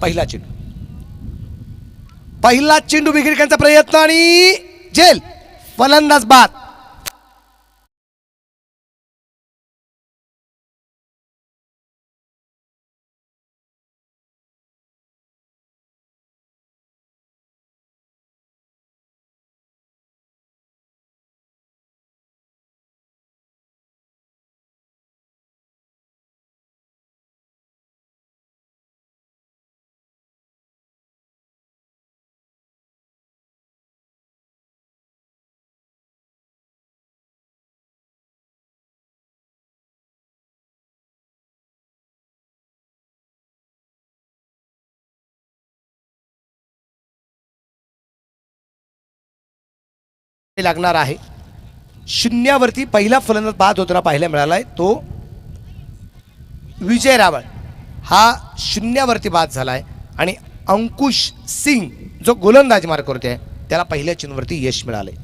पहिला चेंडू, पहिला चेंडू विकेट प्रयत्न आणि झेल, फलंदाज बाद. लागणार आहे. शून्यावरती पहिला फलंदाज बाद होताना पाहायला मिळालाय तो विजय रावळ. हा शून्यावरती बाद झालाय आणि अंकुश सिंग जो गोलंदाजी मार्क करतोय त्याला पहिल्या चेंडूवरती यश मिळाले.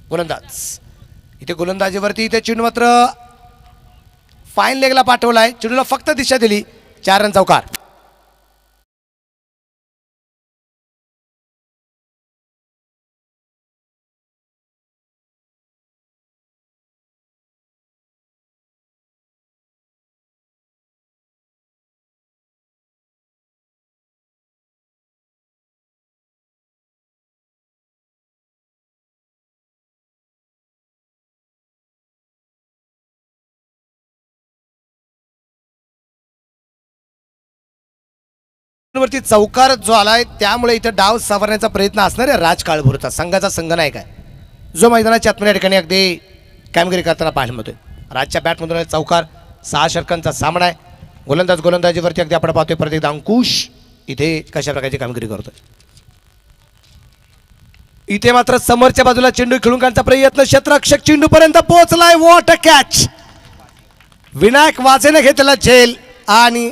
गोलंदाज इथे गोलंदाजीवरती इथे चेंडू मात्र फाईन लेगला पाठवलाय. चेंडूला फक्त दिशा दिली. 4 रन चौकार. वरती चौकार जो आलाय त्यामुळे इथं डाव सावरण्याचा प्रयत्न असणार आहे राज काळभोरचा. संघाचा संघनायक आहे जो मैदानाच्या आतमध्ये या ठिकाणी अगदी कामगिरी करताना पाहायला मिळतोय. राजच्या बॅटमधून चौकार. 6 षटकांचा सामना आहे. गोलंदाजीवरती अगदी आपण पाहतोय परत एकदा अंकुश इथे कशा प्रकारची कामगिरी करतोय. इथे मात्र समोरच्या बाजूला चेंडू खेळून काढण्याचा प्रयत्न. क्षेत्ररक्षक चेंडू पर्यंत पोहोचलाय. What a catch. विनायक वाजेने घेतला झेल आणि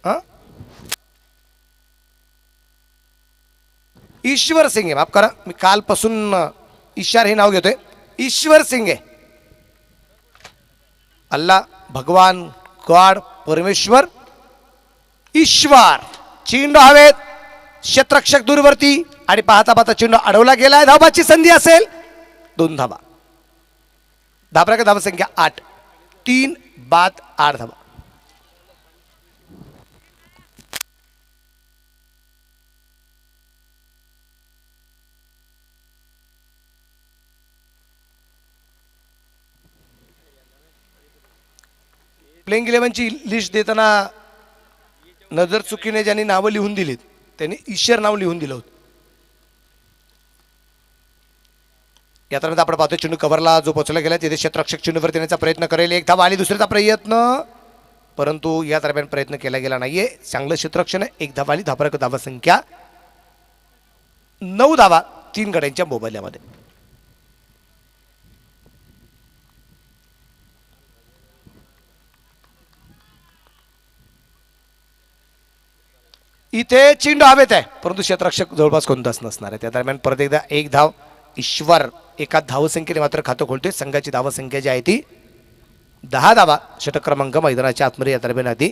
हा ईश्वर सिंगे, माफ करा मी कालपासून ईशार हे नाव घेतोय. ईश्वर सिंगे, अल्लाह, भगवान, गॉड, परमेश्वर, ईश्वर. चेंडू हवेत, क्षेत्ररक्षक दूरवरती आणि पाहता पाहता चेंडू अडवला गेलाय. धावाची संधी असेल, 2 धावा. धाबरा धावा संख्या 8, 3 बाद 8 धावा. प्लेइंग 11ची लिस्ट देताना नजर चुकीने ज्यांनी नावं लिहून दिलीत त्यांनी ईश्वर नाव लिहून दिलं होतं. या तर आपण पाहतो चेंडू कव्हरला जो पोहोचला गेला तिथे क्षेत्ररक्षक चेंडूवर देण्याचा प्रयत्न करेल. एक धावा आली, दुसऱ्याचा प्रयत्न, परंतु या दरम्यान प्रयत्न केला गेला नाहीये. चांगलं क्षेत्ररक्षण आहे. एक धावा आली. धाबराक धावा संख्या 9 धावा 3 गड्यांच्या मोबाईलमध्ये. इथे चेंडू हवेत आहे, परंतु क्षेत्ररक्षक जवळपास कोणताच नसणार आहे. त्या दरम्यान परत एकदा एक धाव. ईश्वर एका धावसंख्येने मात्र खातं खोलतोय. संघाची धावसंख्या जी आहे ती 10 धावा. षटक क्रमांक मैदानाच्या आतमध्ये या दरम्यान आधी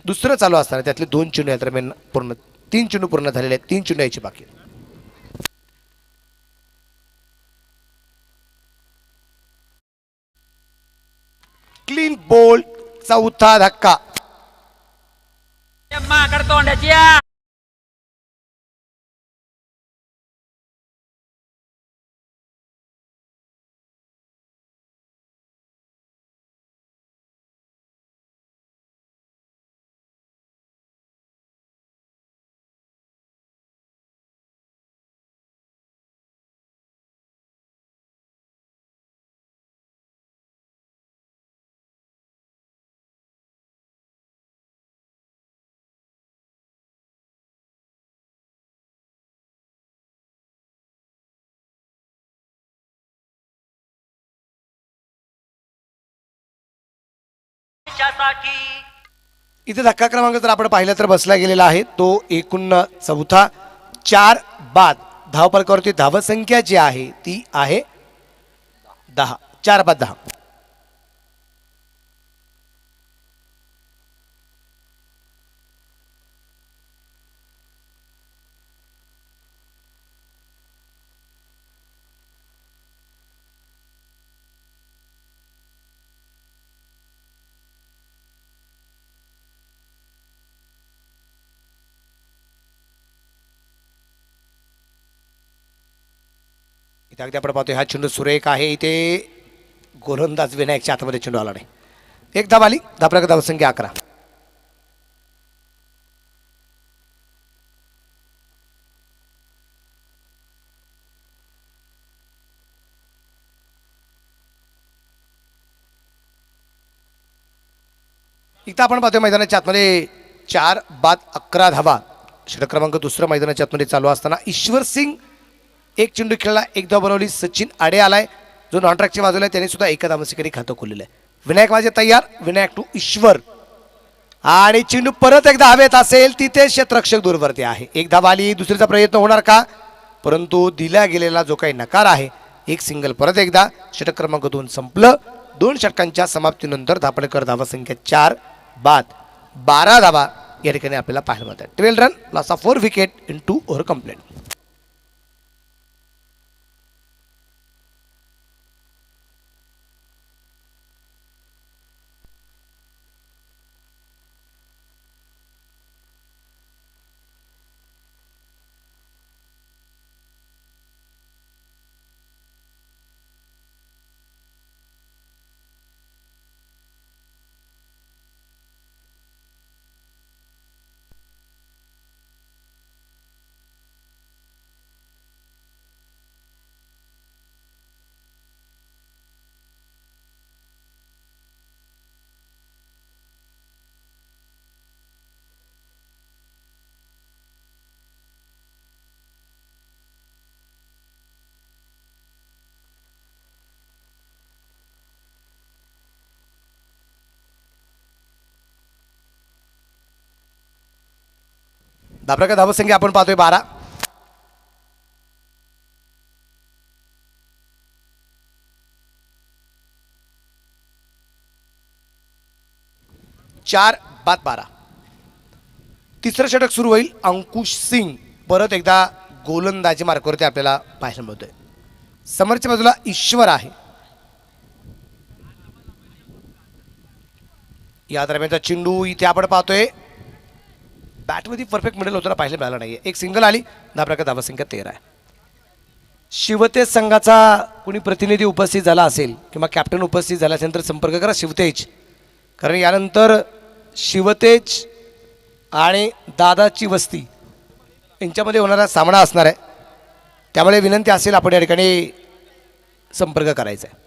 दुसरं चालू असताना त्यातले 2 चेंडू या दरम्यान पूर्ण, 3 चेंडू पूर्ण झालेले आहेत. 3 चेंडू यायची बाकी. क्लीन बोल्ड, चौथा धक्का. इथे धक्का क्रमांक जर आपण पाहिलं तर बसला गेलेला आहे तो एकूण चौथा. 4 बाद. धावफलकावरती धावसंख्या जी आहे ती आहे 10. 4 बाद 10. इथे अगदी आपण पाहतोय हा चेंडू सुरेख आहे. इथे गोलंदाज विनायकच्या हातामध्ये चेंडू आला नाही. एक धाव आली. धाबराक धावसंख्या 11. इथं आपण पाहतोय मैदानाच्या आतमध्ये 4 बाद 11 धावा. षटक क्रमांक दुसरं मैदानाच्या आतमध्ये चालू असताना ईश्वर सिंग एक चेंडू खेळला, एक धाव बनवली. सचिन आडे आलाय जो नॉन ट्रॅकच्या बाजूला आहे, त्याने सुद्धा एका धावसंख्येने खातं खोललेलं आहे. विनायक माझे तयार. विनायक टू ईश्वर आणि चेंडू परत एकदा हवेत असेल तिथे क्षेत्ररक्षक दूरवरती आहे. एक धाव आली. दुसरीचा प्रयत्न होणार का, परंतु दिला गेलेला जो काही नकार आहे. एक सिंगल परत एकदा. षटक क्रमांक 2 संपलं. 2 षटकांच्या समाप्तीनंतर धापडेकर धावसंख्या 4 बाद 12 धावा या ठिकाणी आपल्याला पाहायला मिळतात. 12 run, loss of 4 wicket in 2 over complete. धाब्याच्या धावसंख्या आपण पाहतोय 12. चार बाद 12. तिसरं षटक सुरू होईल. अंकुश सिंग परत एकदा गोलंदाजी मार्कावरती आपल्याला पाहायला मिळतोय. समोरच्या बाजूला ईश्वर आहे. या दरम्यानचा चेंडू इथे आपण पाहतोय बॅटमध्ये परफेक्ट मिडल होताना पाहायला मिळालं नाहीये. एक सिंगल आली. धाब्याच्या धावसंख्या 13 आहे. शिवतेज संघाचा कोणी प्रतिनिधी उपस्थित झाला असेल किंवा कॅप्टन उपस्थित झाला असेल तर संपर्क करा शिवतेज, कारण यानंतर शिवतेज आणि दादाची वस्ती यांच्यामध्ये होणारा सामना असणार आहे. त्यामुळे विनंती असेल आपण या ठिकाणी संपर्क करायचा आहे.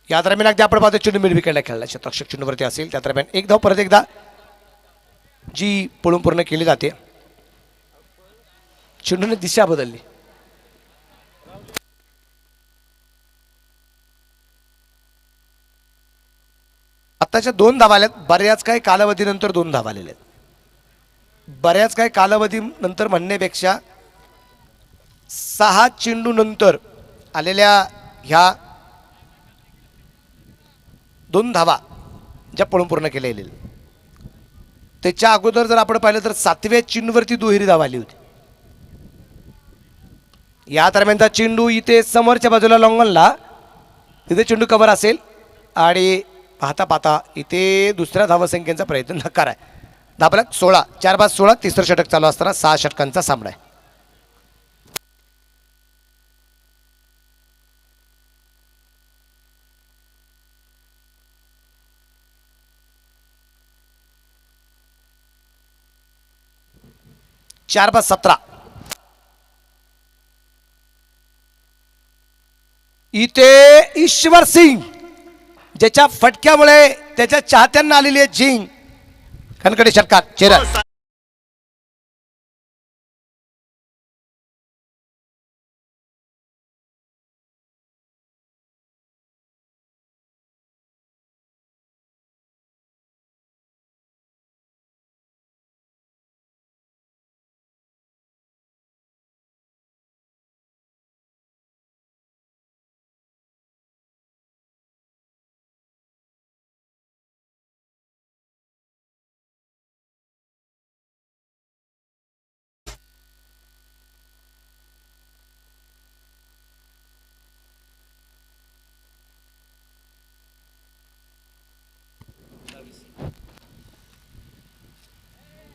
या दरम्यान अगदी आपण पाहतो चेंडू मिड विकेटला खेळला क्षेत्ररक्षक चेंडूवरती असेल. त्या दरम्यान एक धाव परत एकदा जी पळून पूर्ण केली जाते. चेंडूने दिशा बदलली. आताच्या 2 धावा आल्यात. बऱ्याच काही कालावधीनंतर 2 धावा आलेल्या आहेत. बऱ्याच काही कालावधीनंतर म्हणण्यापेक्षा 6 चेंडू नंतर आलेल्या ह्या 2 धावा ज्या पळून पूर्ण केल्या गेलेल्या. त्याच्या अगोदर जर आपण पाहिलं तर 7व्या चेंडूवरती दुहेरी धाव आली होती. या दरम्यानचा चेंडू इथे समोरच्या बाजूला लॉंगनला तिथे चेंडू कव्हर असेल आणि पाहता पाहता इथे दुसऱ्या धावसंख्येचा प्रयत्न नकार आहे. धाबला 16. 4 बाद 16. तिसरं षटक चालू असताना 6 षटकांचा सामना आहे. चार बाद 17. इथे ईश्वर सिंग ज्याच्या फटक्यामुळे त्याच्या चाहत्यांना आलेली आहे झिंग. कणकडे षटकात चेरर.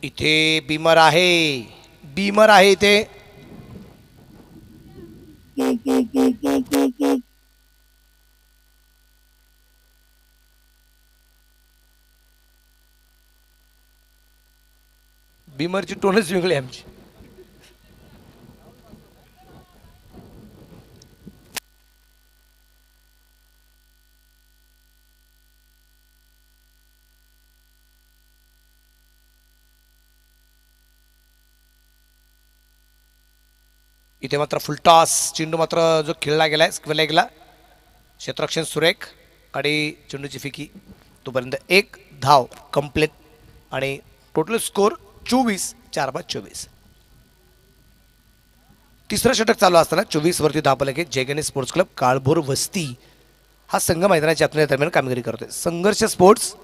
इथे बीमर आहे. बीमर आहे इथे. बीमरची टोनच वेगळी आमची. इथे मात्र फुलटॉस. चेंडू मात्र जो खेळला गेलाय स्क्वेअर लेगला. क्षेत्ररक्षण सुरेख आणि चेंडूची फिकी. तोपर्यंत 1 धाव कंप्लीट आणि टोटल स्कोर 24. 4 बाद 24. तिसरं षटक चालू असताना 24 वरती धावफलक जय गणेश स्पोर्ट्स क्लब काळभोर वस्ती हा संघ मैदानाच्या आतमध्ये दरम्यान कामगिरी करतोय. संघर्ष स्पोर्ट्स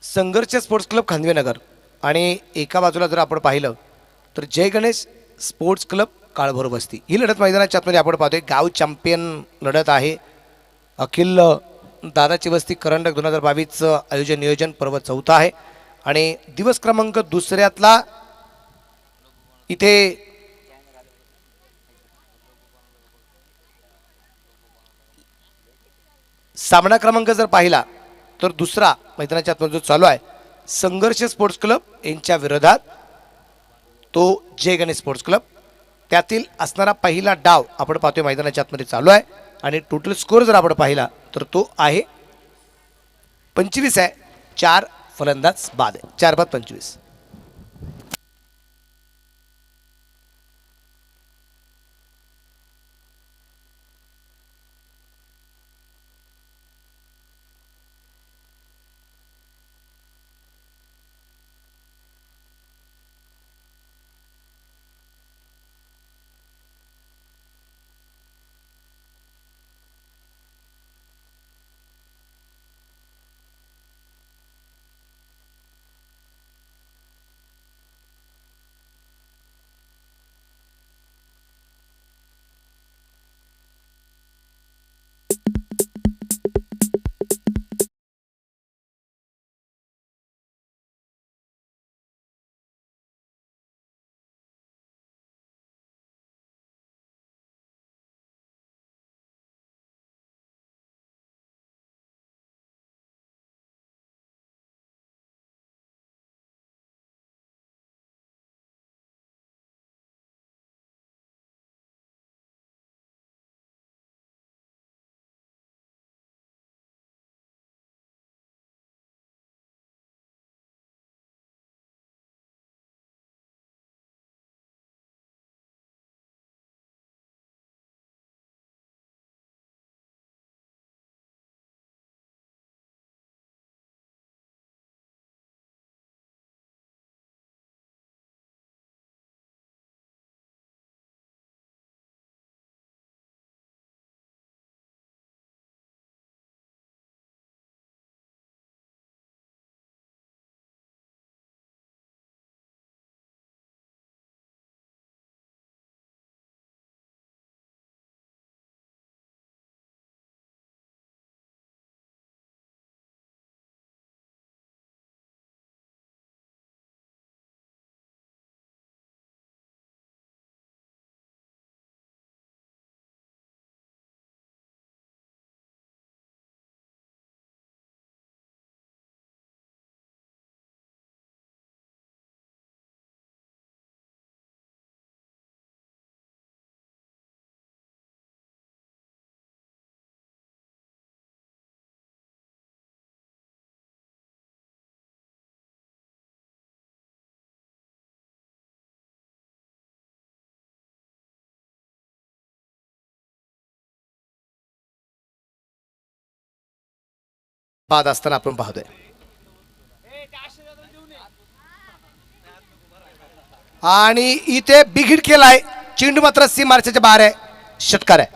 संघर्ष स्पोर्ट्स क्लब खांदवेनगर आणि एका बाजूला जर आपण पाहिलं तर जय गणेश स्पोर्ट्स क्लब काळभोर वस्ती ही लढत मैदानाच्या आतमध्ये आपण पाहतोय. गाव चॅम्पियन लढत आहे. अखिल दादाची वस्ती करंडक 2022चं आयोजन नियोजन पर्व 4 आहे आणि दिवस क्रमांक 2ऱ्यातला इथे सामना क्रमांक जर पाहिला तर दुसरा मैदानाच्या आतमध्ये जो चालू आहे संघर्ष स्पोर्ट्स क्लब यांच्या विरोधात तो जय गणेश स्पोर्ट्स क्लब. त्यातील असणारा पहिला डाव आपण पाहतोय मैदानाच्या आतमध्ये चालू आहे आणि टोटल स्कोर जर आपण पाहिला तर तो आहे 25 आहे. 4 फलंदाज बाद आहे. 4 बाद 25. बाद असताना आपण पाहतोय आणि इथे बिघिड केलाय. चेंडू मात्र सी मार्चाच्या बाहेर आहे. षटकार आहे.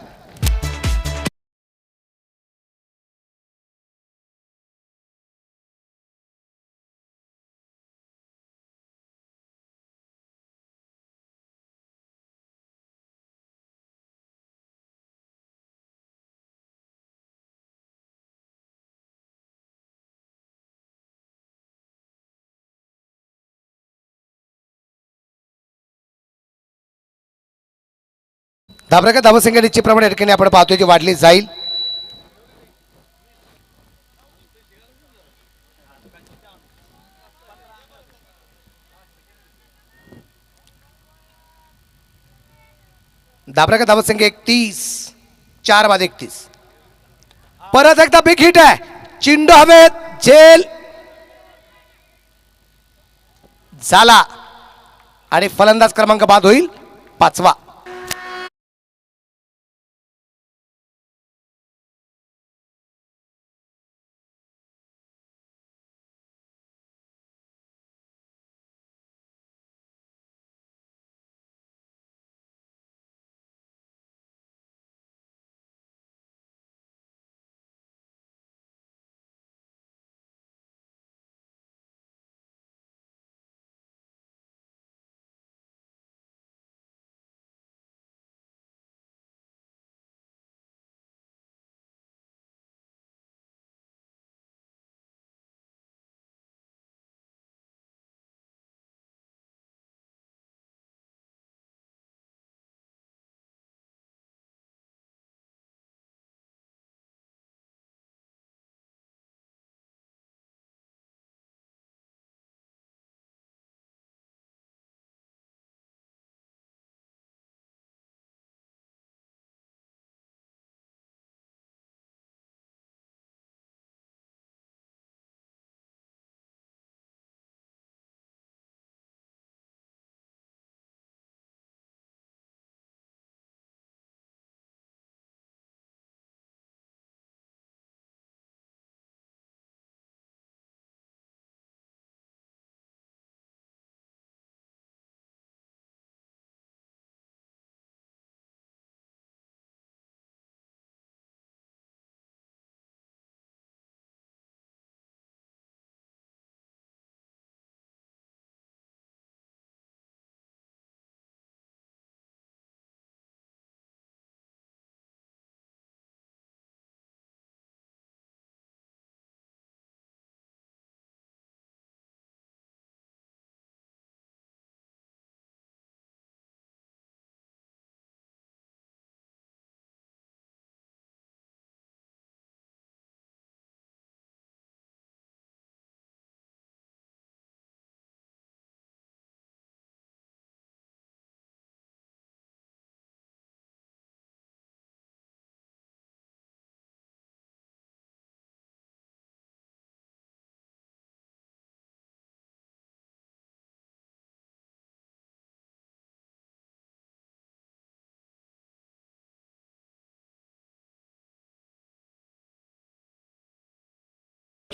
धाबरका धावसंख्या निश्चितप्रमाणे या ठिकाणी आपण पाहतोय की वाढली जाईल. धाबरका धावसंख्या 31, 4/31. परत एकदा बिग हिट आहे. चेंडू हवेत, झेल झाला आणि फलंदाज क्रमांक बाद होईल 5वा.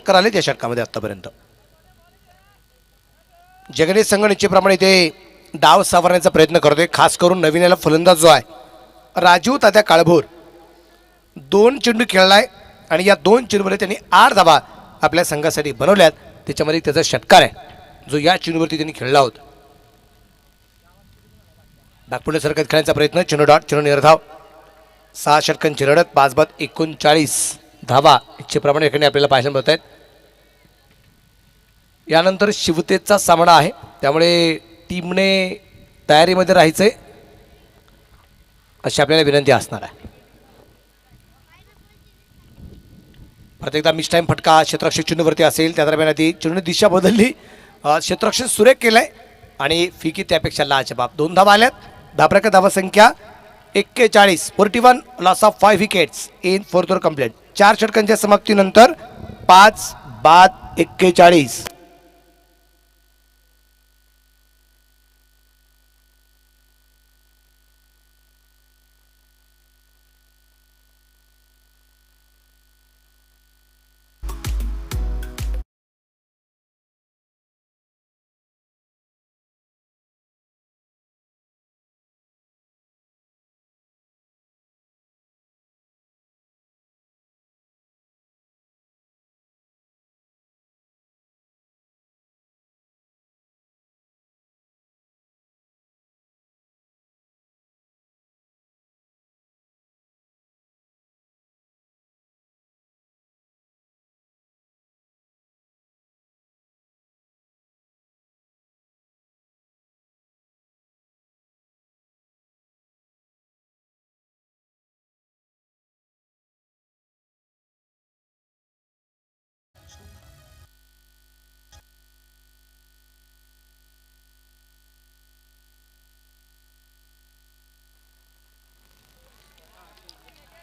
षटकार आले त्या षटकामध्ये आतापर्यंत. जगन्नाथ संघ निश्चितप्रमाणे ते डाव सावरण्याचा प्रयत्न करतोय. खास करून नवीन याला फलंदाज जो आहे राजीव तात्या काळभोर 2 चेंडू खेळलाय आणि या 2 चेंडूमध्ये त्यांनी 8 धावा आपल्या संघासाठी बनवल्यात. त्याच्यामध्ये त्याचा षटकार आहे जो या चेंडूवरती त्यांनी खेळला होता. नागपूरने सरकत खेळण्याचा प्रयत्न. चेंडू डॉट, चेंडू निर्धाव. 6 षटकांची लढत, 5 बाद 39 धावा इच्छेप्रमाणे एखादी आपल्याला पाहायला मिळत आहेत. यानंतर शिवतेजचा सामना आहे त्यामुळे टीमने तयारीमध्ये राहायचंय अशी आपल्याला विनंती असणार आहे. प्रत्येकदा मिस टाईम फटका क्षेत्ररक्षक चेंडूवरती असेल त्या दरम्यान आधी चेंडूने दिशा बदलली. क्षेत्ररक्षक सुरेख केलंय आणि फिकी त्यापेक्षा लाजबाब. 2 धावा आल्यात. धाब्याच्या धावा संख्या 41. 41 loss of 5 wickets in 4th over complete. 4 षटकांच्या समाप्तीनंतर 5 बाद 41.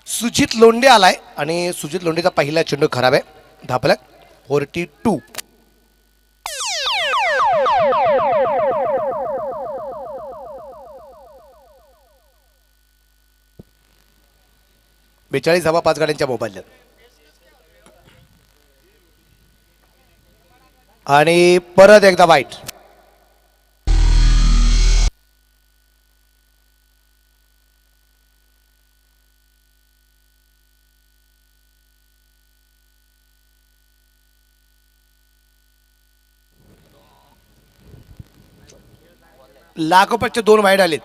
सुजित लोंढे आलाय आणि सुजित लोंढेचा पहिला चेंडू खराब आहे. धापलक 42. बेचाळीस धावा 5 गाड्यांच्या मोबाईल आणि परत एकदा वाईट. लागोपाठचे 2 वाईड आलेत.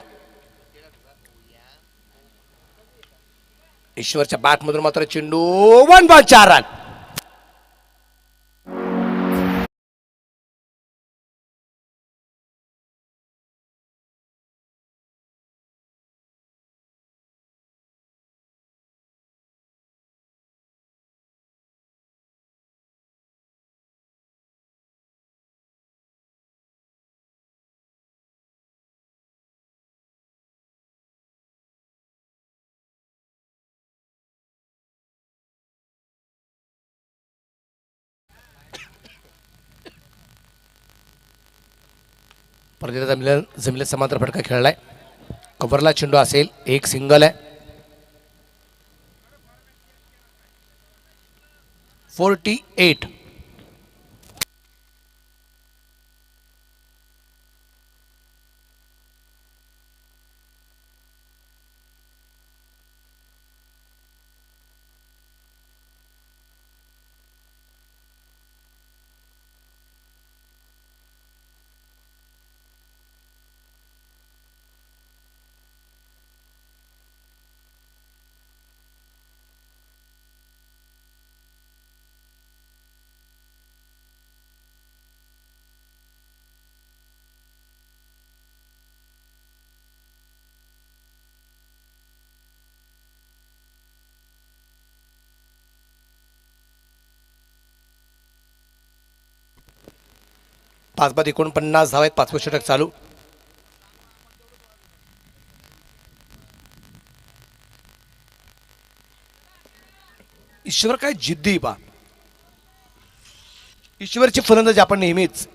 ईश्वरच्या बॅटमधून मात्र चेंडू 1 बॉल 4 रन. प्रदेश जमिले समांतर फटका खेळलाय. कव्हरला चेंडू असेल. 1 सिंगल आहे. 48. पाच बाद 49 धावा आहेत. 5वं षटक चालू. ईश्वर काय जिद्दी बा. ईश्वरची फलंदाजी आपण नेहमीच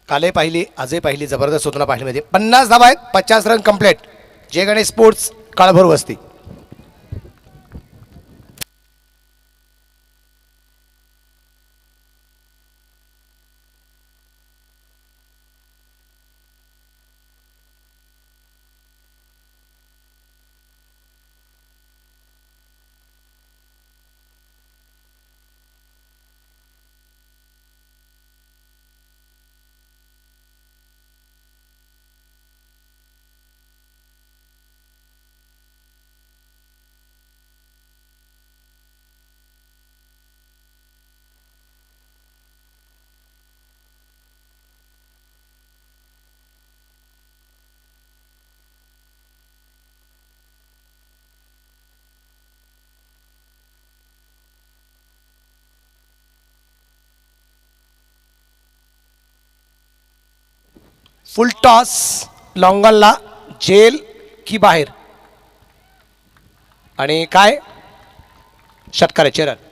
कालही पाहिली, आजही पाहिली. जबरदस्त होताना पाहिलीमध्ये 50 धावा आहेत. 50 रन कंप्लीट. जय गणेश स्पोर्ट्स काळभोर वस्ती. फुल टॉस लॉंगॉनला, जेल की बाहेर, आणि काय षटकाराचे रन.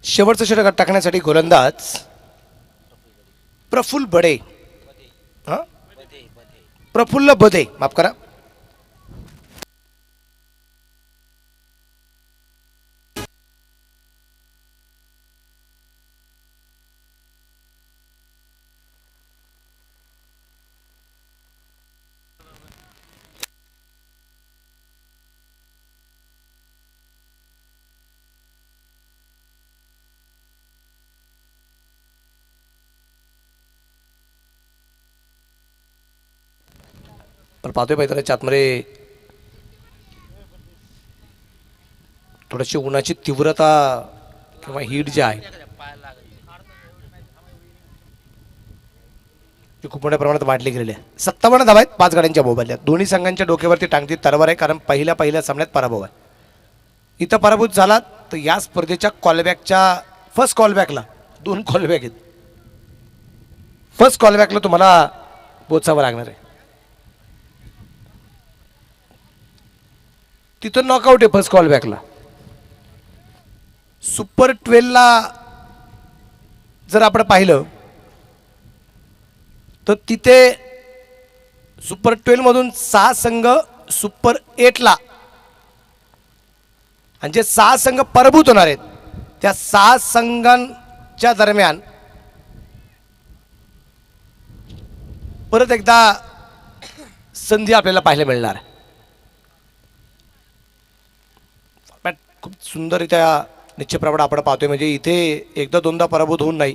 शेवटचं षटक टाकण्यासाठी गोलंदाज प्रफुल्ल बडे, हा प्रफुल्ल बदे, माफ करा. पण पाहतोय मैदानाच्या आतमध्ये थोडीशी उन्हाची तीव्रता किंवा हीट जी आहे ती खूप मोठ्या प्रमाणात वाढली गेलेली आहे. 57 धावा आहेत 5 गाड्यांच्या मोबाईलच्या. दोन्ही संघांच्या डोक्यावरती टांगती तलवार आहे, कारण पहिल्या सामन्यात पराभव आहे. इथं पराभूत झाला तर या स्पर्धेच्या कॉलबॅकच्या फर्स्ट कॉलबॅकला 2 कॉलबॅक आहेत. फर्स्ट कॉलबॅकला तुम्हाला पोचावं लागणार आहे. तिथं नॉकआउट आहे फर्स्ट कॉलबॅकला. सुपर 12ला जर आपण पाहिलं तर तिथे सुपर 12 मधून 6 संघ सुपर 8ला, आणि जे 6 संघ पराभूत होणार आहेत त्या 6 संघांच्या दरम्यान परत एकदा संधी आपल्याला पाहायला मिळणार आहे. खूप सुंदररित्या निश्चितप्रमाणे आपण पाहतोय, म्हणजे इथे एकदा दोनदा पराभूत होऊन नाही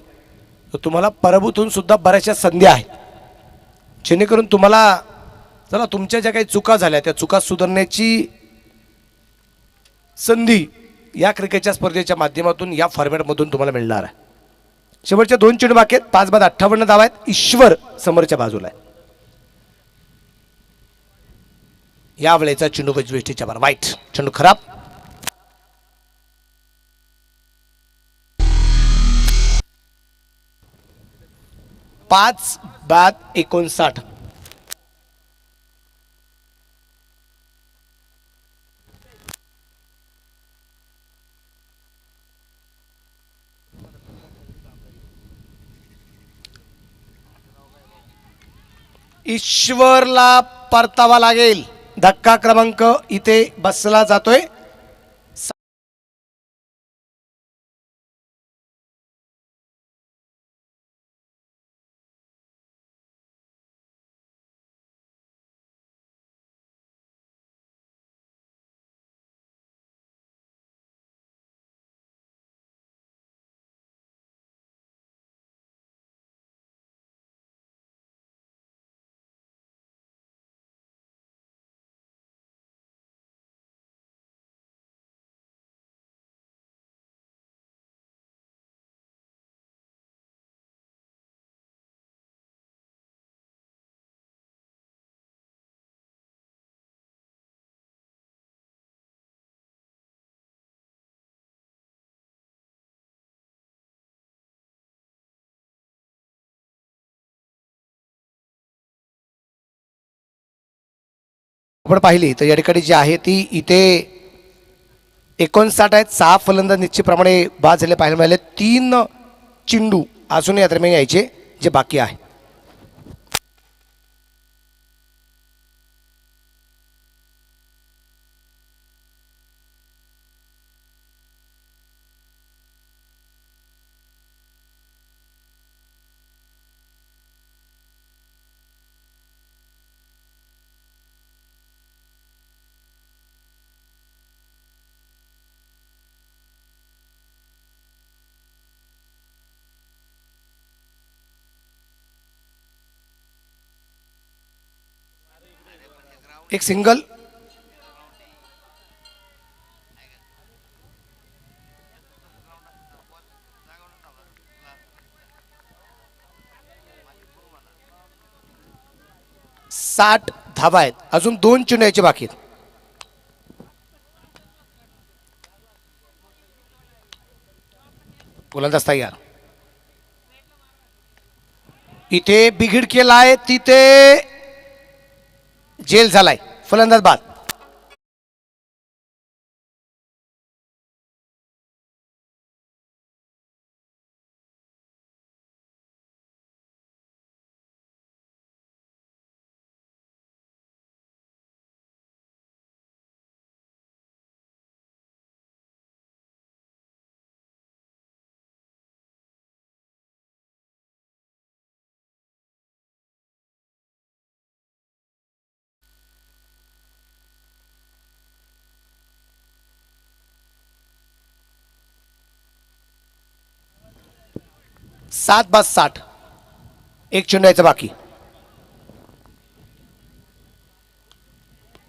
तर तुम्हाला पराभूत होऊन सुद्धा बऱ्याचशा संधी आहेत, जेणेकरून तुम्हाला चला तुमच्या ज्या काही चुका झाल्या त्या चुका सुधारण्याची संधी या क्रिकेटच्या स्पर्धेच्या माध्यमातून या फॉर्मॅटमधून तुम्हाला मिळणार आहे. शेवटच्या 2 चेंडू बाकी आहेत. 5 बाद 58 धावा आहेत. ईश्वर समोरच्या बाजूला आहे. या वेळेचा चेंडू वेस्टीच्या बार वाईट, चेंडू खराब. पाच बाद 59. ईश्वरला परतावा लागेल. धक्का क्रमांक इथे बसला जातोय. आपण पाहिली तर या ठिकाणी जी आहे ती इथे 59 आहेत. 6 फलंदाज निश्चितप्रमाणे बाद झाले पाहायला मिळाले. 3 चेंडू अजून या दरम्यान यायचे जे बाकी आहे. एक सिंगल. साठ धावा आहेत. अजून 2 चेंडू यायचे बाकी आहेत. गोलंदाज तयार. इथे बिघीड केलाय तिथे जेल झालाय. फलंदाज बाद. सात बाद 60. एक चेंडू यायचा बाकी.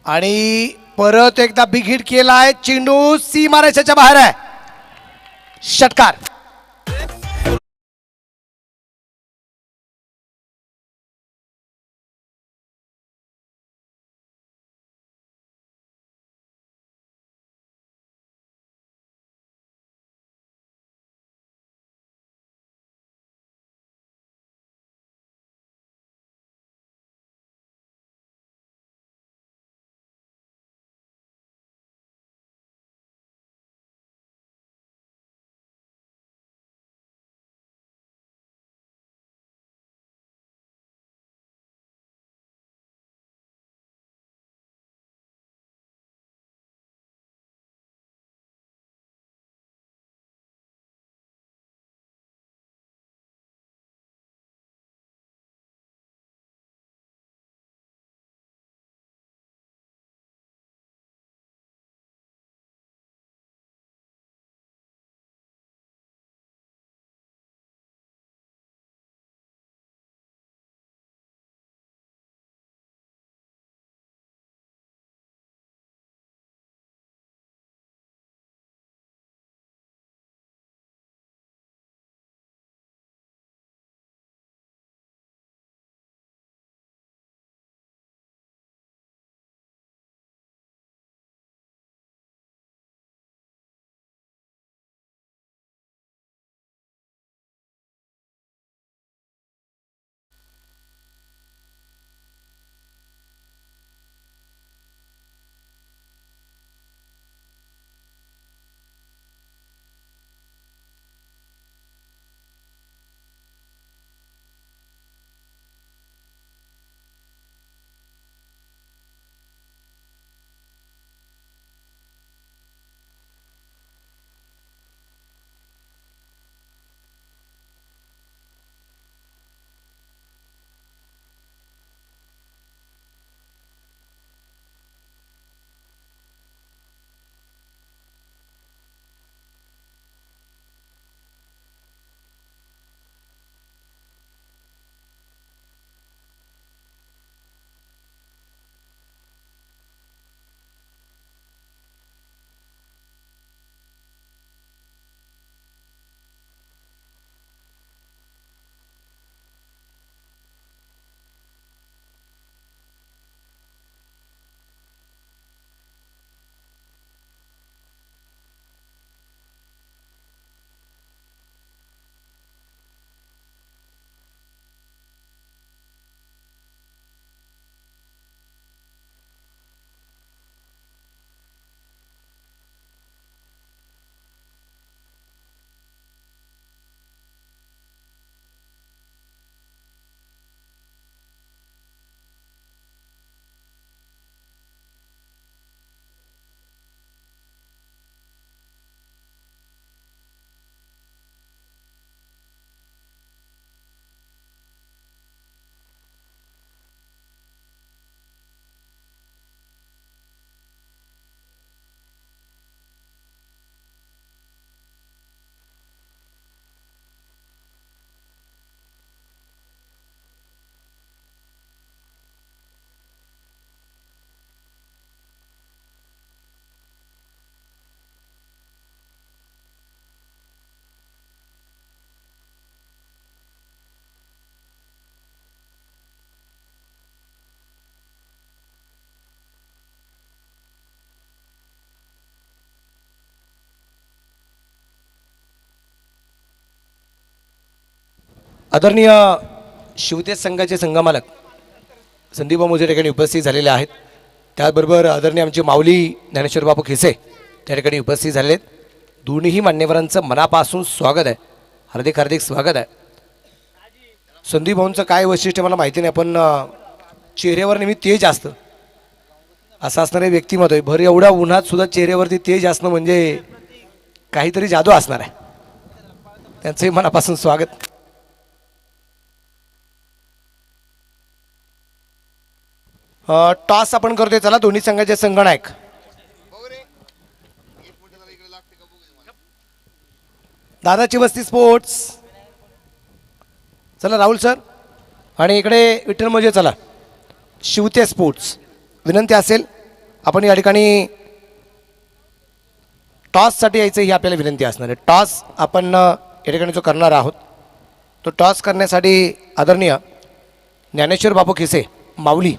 आणि परत एकदा बिघीड केलाय. चेंडू सीमारेषेच्या बाहेर आहे. षटकार. आदरणीय शिवतेज संघाचे संघमालक संदीप मोजे त्या ठिकाणी उपस्थित झालेले आहेत. त्याचबरोबर आदरणीय आमचे माऊली ज्ञानेश्वर बापू खिसे त्या ठिकाणी उपस्थित झालेले आहेत. दोन्हीही मान्यवरांचं मनापासून स्वागत आहे, हार्दिक हार्दिक स्वागत आहे. संदीप भाऊंचं काय वैशिष्ट्य मला माहिती नाही, पण चेहऱ्यावर नेहमी तेज असतं असं असणारे व्यक्तिमत्व आहे. भर एवढ्या उन्हात सुद्धा चेहऱ्यावरती तेज असणं म्हणजे काहीतरी जादू असणार आहे. त्यांचंही मनापासून स्वागत. टॉस आपण करतोय. चला दोन्ही संघाचे संघनायक दादाची वस्ती स्पोर्ट्स, चला राहुल सर, आणि इकडे विठ्ठल मोजे, चला शिवते स्पोर्ट्स. विनंती असेल आपण या ठिकाणी टॉससाठी यायचं ही आपल्याला विनंती असणार आहे. टॉस आपण या ठिकाणी जो करणार आहोत तो टॉस करण्यासाठी आदरणीय ज्ञानेश्वर बापू खिसे माऊली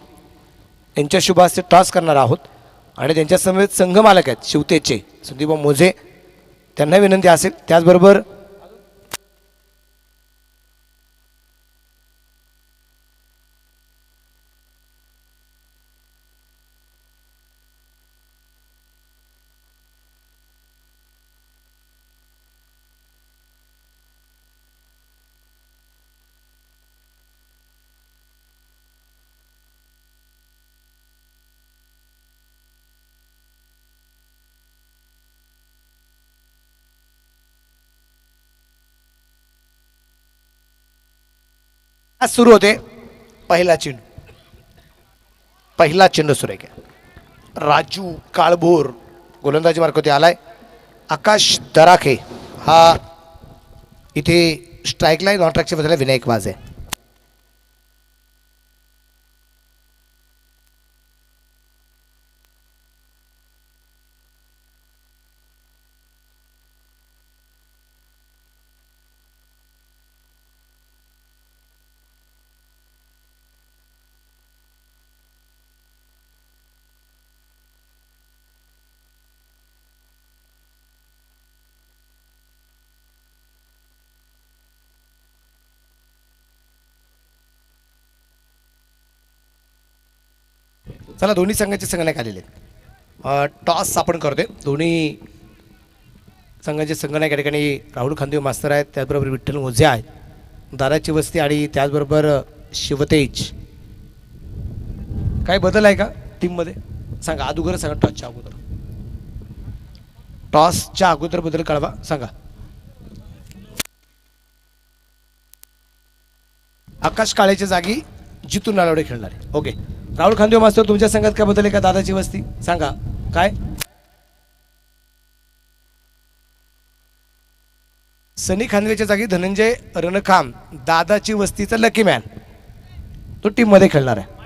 यांच्या शुभ हस्ते टॉस करणार आहोत. आणि त्यांच्या समवेत संघमालक आहेत शिवतेजचे संदीप मोजे, त्यांना विनंती असेल. त्याचबरोबर आज सुरू होते पहिला चेंडू. पहिला चेंडू सुरू आहे. राजू काळभोर गोलंदाजी मार्गावरती आलाय. आकाश दराखे हा इथे स्ट्राईकला नॉन ट्रॅकच्या बदला विनायक वाज आहे. चला दोन्ही संघाचे संघनायक आलेले आहेत. टॉस आपण करतोय. दोन्ही संघाचे संघनायक या ठिकाणी राहुल खांदेव मास्तर आहेत, त्याचबरोबर विठ्ठल मोजे आहेत, दादाची वस्ती, आणि त्याचबरोबर शिवतेज. काय बदल आहे का टीममध्ये सांगा, अगोदर सांगा. टॉसच्या अगोदर, टॉसच्या अगोदर बदल कळवा सांगा. आकाश काळेच्या जागी जितू नालवडे खेळणार आहे. ओके, राहुल खांदेव मास्तर तुमच्या संघात काय बदल आहे का? दादाची वस्ती सांगा काय. सनी खांदवेच्या जागी धनंजय रणखाम, दादाची वस्तीचा लकी मॅन, तो टीम मध्ये खेळणार आहे.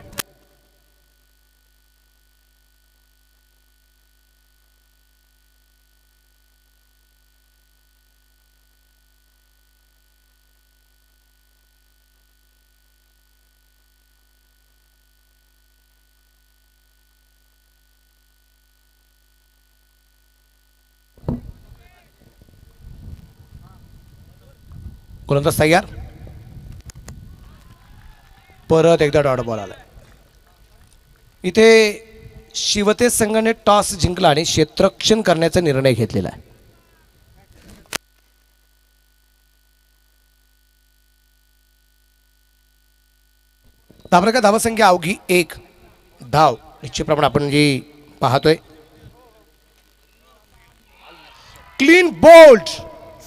गोलंदाज तयार. परत एकदा डॉट बॉल आला. इथे शिवतेज संघाने टॉस जिंकला आणि क्षेत्ररक्षण करण्याचा निर्णय घेतलेला आहे. धावरका धावसंख्या अवघी 1 धाव निश्चितप्रमाणे आपण जी पाहतोय. क्लीन बोल्ड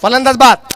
फलंदाज बाद.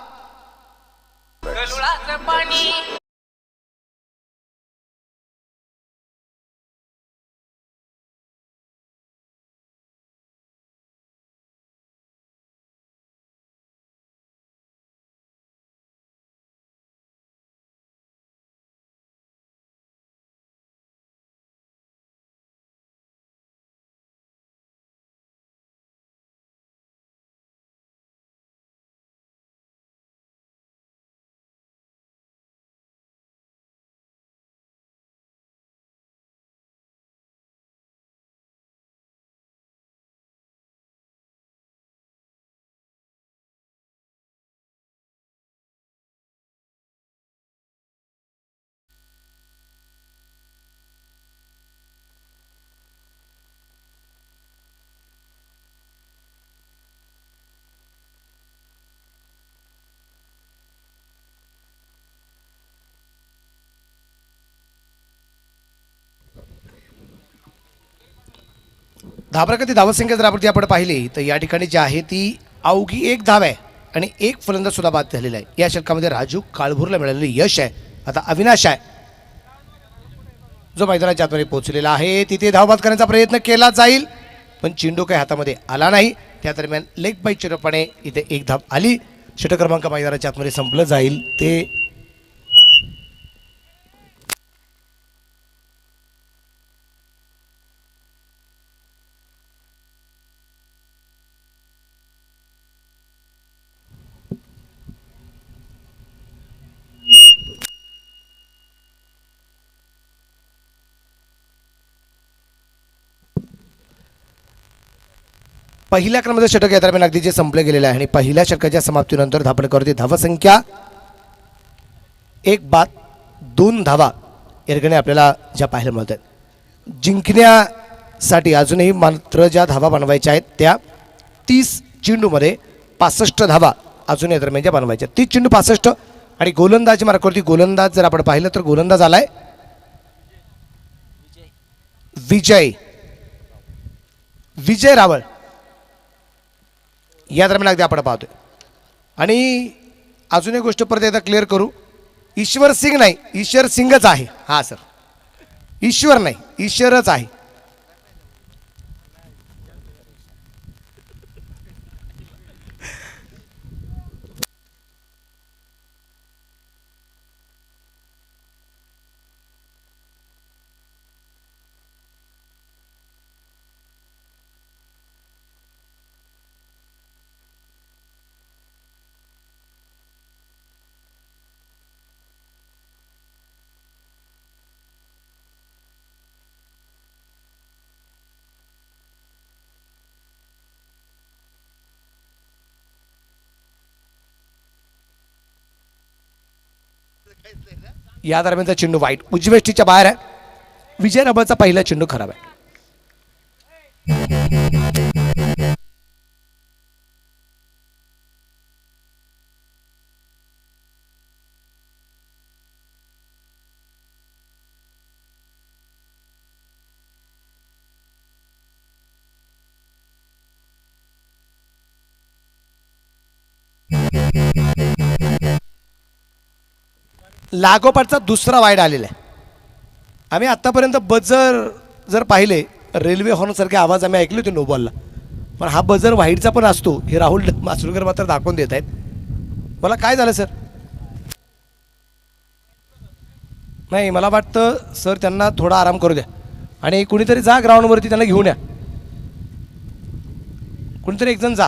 घाबरकती धावसंख्या जर आपण पाहिली तर या ठिकाणी जी आहे ती अवघी एक धाव आहे आणि एक फलंदाज सुद्धा बाद झालेला आहे. या षटकामध्ये राजू काळभोरला मिळालेले यश आहे. आता अविनाश आहे जो मैदानाच्या आतमध्ये पोहोचलेला आहे. तिथे धाव बाद करण्याचा प्रयत्न केला जाईल पण चेंडू काही हातामध्ये आला नाही. त्या दरम्यान लेग बाईच्या रूपाने इथे एक धाव आली. षटक क्रमांक मैदानाच्या आतमध्ये संपलं जाईल ते पहिल्या क्रमांकाचं षटक या दरम्यान अगदी जे संपले गेलेलं आहे आणि पहिल्या षटकाच्या समाप्तीनंतर धापडकरती धावसंख्या एक बाद 2 धावा या ठिकाणी आपल्याला ज्या पाहायला मिळतात. जिंकण्यासाठी अजूनही मात्र ज्या धावा बनवायच्या आहेत त्या 30 चेंडूमध्ये 65 धावा अजून या दरम्यान ज्या बनवायच्या. 30 चेंडू 65 आणि गोलंदाजी मार्गावरती गोलंदाज जर आपण पाहिलं तर गोलंदाज आलाय विजय रावळ. या दरम्यान अगदी आपण पाहतोय. आणि अजून एक गोष्ट परत एकदा क्लिअर करू, ईश्वर सिंग नाही, ईश्वर सिंगच आहे. हा सर, ईश्वर नाही, ईश्वरच आहे. या दरम्यानचा चेंडू वाईट उजवेष्टीच्या बाहेर आहे. विजय रावळचा पहिला चेंडू खराब आहे. लागोपाठचा दुसरा वाईड आलेला आहे. आम्ही आतापर्यंत बजर जर पाहिले रेल्वे हॉर्न सारखे आवाज आम्ही ऐकले होते नो बॉलला, पण हा बजर वाईडचा पण असतो हे राहुल मासुरकर मात्र दाखवून देत आहेत. मला काय झालं सर? नाही, मला वाटतं सर त्यांना थोडा आराम करू द्या आणि कुणीतरी जा ग्राउंडवरती त्यांना घेऊन या. कुणीतरी एक जण जा.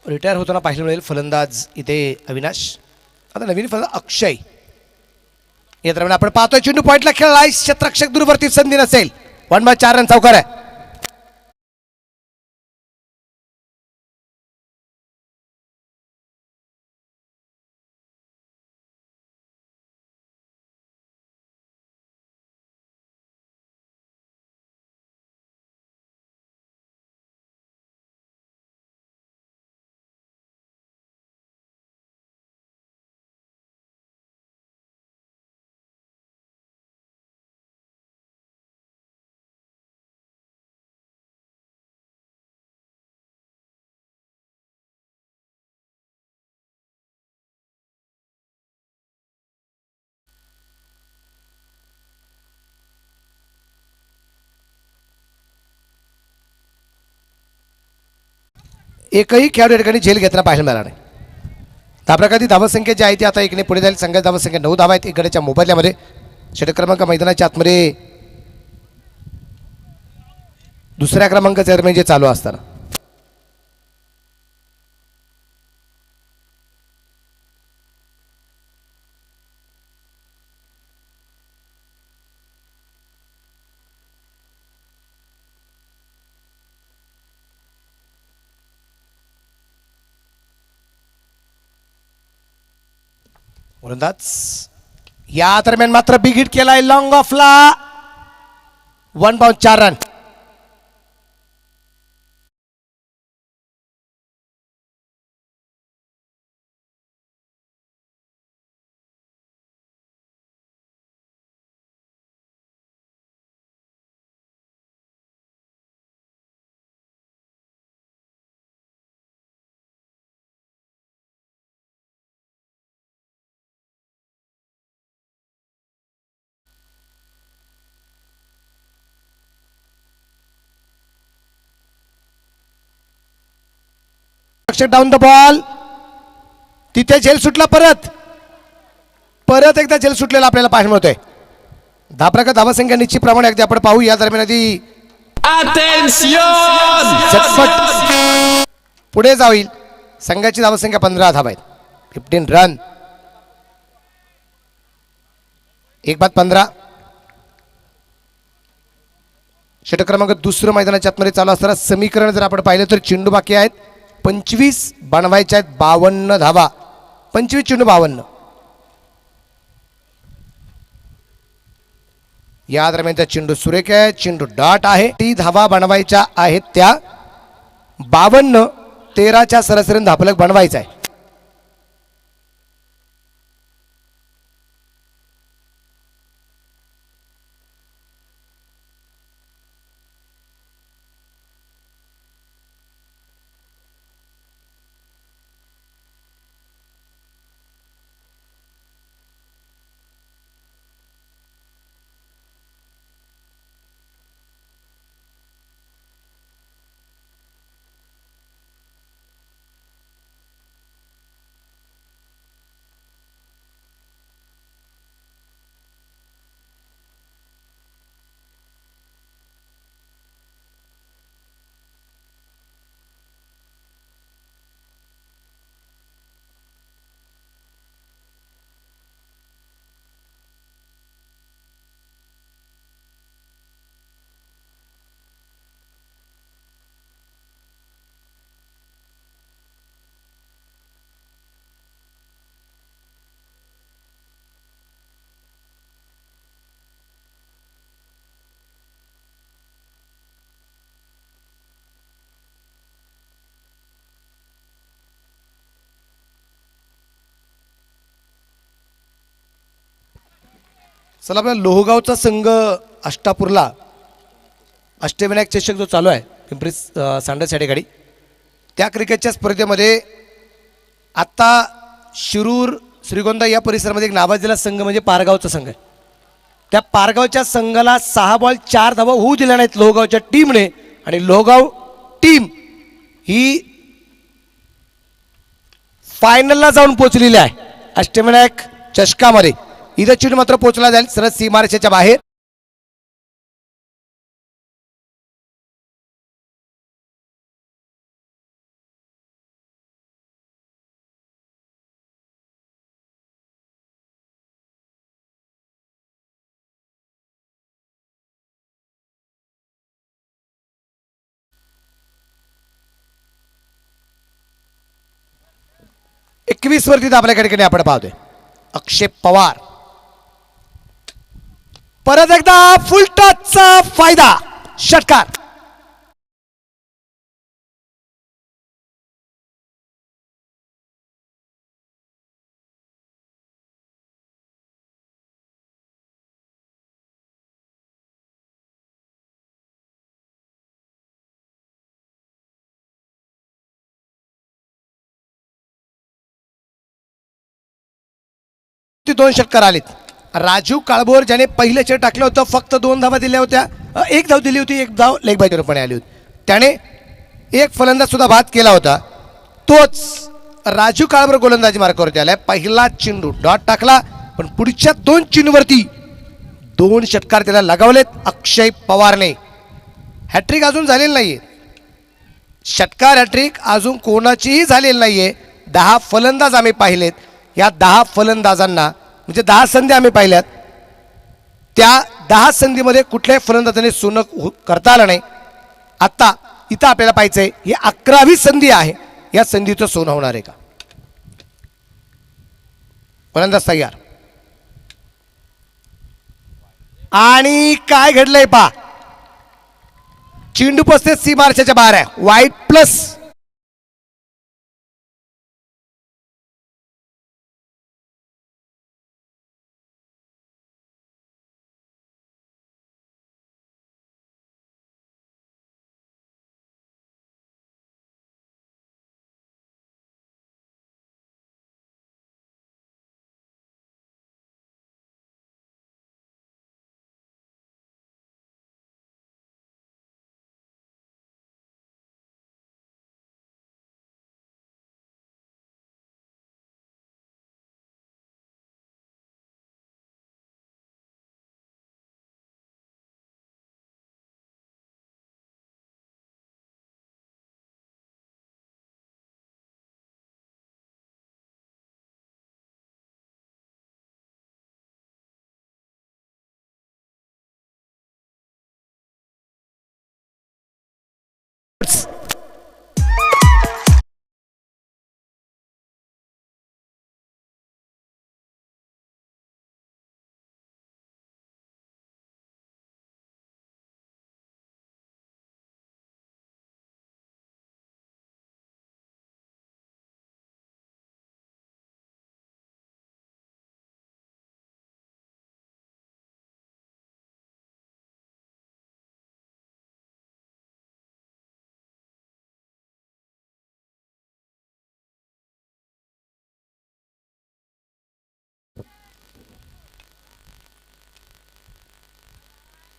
रिटायर होताना पाहायला मिळेल फलंदाज इथे अविनाश. आता नवीन फलंदाज अक्षय. या दरम्यान आपण पाहतोय चेंडू पॉईंटला खेळला आहे. क्षेत्ररक्षक दूरवरती संधी नसेल. 1/4 रन चौकार आहे. एकही खेळाडू या ठिकाणी झेल घेताना पाहायला मिळाला नाही. धावप्रकाराची धावसंख्या जी आहे ती आता इकडे पुढे जाईल. संघाची धावसंख्या 9 धावा आहेत इकडेच्या मोबदल्यामध्ये. षटक क्रमांक मैदानाच्या आतमध्ये दुसऱ्या क्रमांकाचे दरम्यान जे चालू असताना गोलंदाज या दरम्यान मात्र बिग हिट केलाय लॉंग ऑफला. 1 bound 4 run. Down the ball. तिथे झेल सुटला. परत एकदा झेल सुटलेला आपल्याला पाहायला मिळतोय. धावप्रकार धावसंख्या निश्चितप्रमाणे अगदी आपण पाहू. या दरम्यान आधी झटपट पुढे जाईल. संघाची धावसंख्या 15 धावा आहेत. 15 रन. 1-15. षटक क्रमांक दुसरं मैदानाच्या आतमध्ये चालू असताना समीकरण जर आपण पाहिलं तर चेंडू बाकी आहेत 25 बनवायचे आहेत. 52 धावा. 25 चेंडू 52. या दरम्यानचा चेंडू सुरेख आहे. चेंडू डॉट आहे. ती धावा बनवायच्या आहेत त्या 52. 13च्या सरासरीने धापलक बनवायचा आहे. चला आपला लोहगावचा संघ अष्टापूरला अष्टविनायक चषक जो चालू आहे पिंपरी सांडस या ठिकाणी त्या क्रिकेटच्या स्पर्धेमध्ये आता शिरूर श्रीगोंदा या परिसरामध्ये एक नावाजलेला संघ म्हणजे पारगावचा संघ आहे. त्या पारगावच्या संघाला 6 बॉल 4 धावा होऊ दिल्या नाहीत लोहगावच्या टीमने आणि लोहगाव टीम ही फायनलला जाऊन पोहोचलेली आहे अष्टविनायक चषकामध्ये. इथं चेंडू मात्र पोहोचला जाईल सरळ सीमारेषेच्या बाहेर. एकवीस वरती आपल्या ठिकाणी आपण पाहतोय अक्षय पवार. परत एकदा फुल टचचा फायदा. षटकार. दोन षटकार आलेत. राजू काळभोर ज्याने पहिले चेंडू टाकलं होतं फक्त 2 धावा दिल्या होत्या. 1 धाव दिली होती. 1 धाव लेग बाय रूपाने आली होती. त्याने एक फलंदाज सुद्धा बाद केला होता. तोच राजू काळभोर गोलंदाजी मार्गावरती आलाय. पहिला चेंडू डॉट टाकला, पण पुढच्या 2 चेंडूवरती 2 षटकार त्याला लगावलेत अक्षय पवारने. हॅट्रिक अजून झालेली नाहीये. षटकार हॅट्रिक अजून कोणाचीही झालेली नाहीये. 10 फलंदाज आम्ही पाहिलेत. या 10 फलंदाजांना म्हणजे 10 संधी आम्ही पाहिल्यात. त्या 10 संधीमध्ये कुठल्याही फलंदाजाने सोनं करता आलं नाही. आता इथं आपल्याला पाहायचंय ही 11वी संधी आहे. या संधीचं सोनं होणार आहे का? फलंदाज तयार. आणि काय घडलंय पा, चेंडू पस्ते सीमारेषेच्या बाहेर आहे. वाईट प्लस.